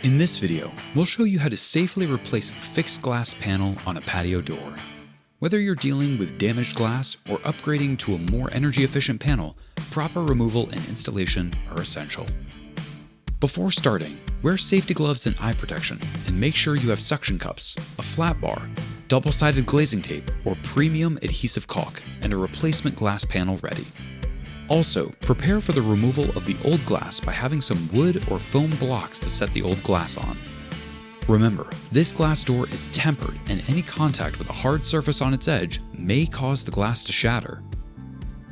In this video, we'll show you how to safely replace the fixed glass panel on a patio door. Whether you're dealing with damaged glass or upgrading to a more energy-efficient panel, proper removal and installation are essential. Before starting, wear safety gloves and eye protection, and make sure you have suction cups, a flat bar, double-sided glazing tape, or premium adhesive caulk, and a replacement glass panel ready. Also, prepare for the removal of the old glass by having some wood or foam blocks to set the old glass on. Remember, this glass door is tempered, and any contact with a hard surface on its edge may cause the glass to shatter.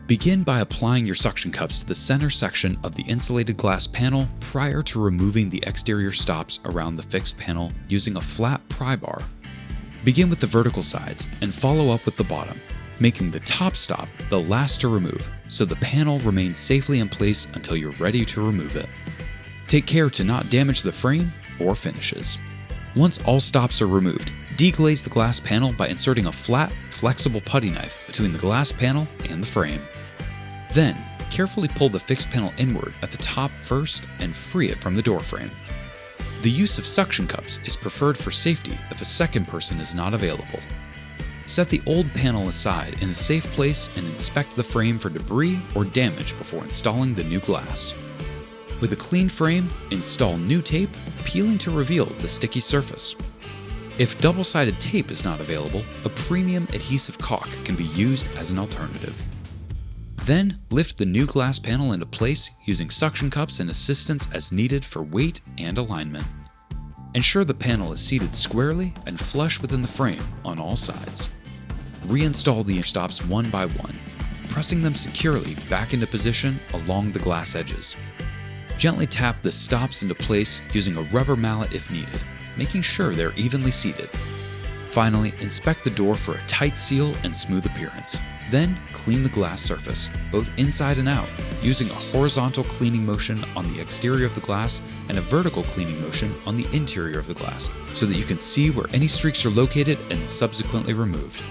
Begin by applying your suction cups to the center section of the insulated glass panel prior to removing the exterior stops around the fixed panel using a flat pry bar. Begin with the vertical sides and follow up with the bottom, making the top stop the last to remove, so the panel remains safely in place until you're ready to remove it. Take care to not damage the frame or finishes. Once all stops are removed, deglaze the glass panel by inserting a flat, flexible putty knife between the glass panel and the frame. Then, carefully pull the fixed panel inward at the top first and free it from the door frame. The use of suction cups is preferred for safety if a second person is not available. Set the old panel aside in a safe place and inspect the frame for debris or damage before installing the new glass. With a clean frame, install new tape, peeling to reveal the sticky surface. If double-sided tape is not available, a premium adhesive caulk can be used as an alternative. Then, lift the new glass panel into place using suction cups and assistance as needed for weight and alignment. Ensure the panel is seated squarely and flush within the frame on all sides. Reinstall the stops one by one, pressing them securely back into position along the glass edges. Gently tap the stops into place using a rubber mallet if needed, making sure they're evenly seated. Finally, inspect the door for a tight seal and smooth appearance. Then, clean the glass surface, both inside and out, using a horizontal cleaning motion on the exterior of the glass and a vertical cleaning motion on the interior of the glass, so that you can see where any streaks are located and subsequently removed.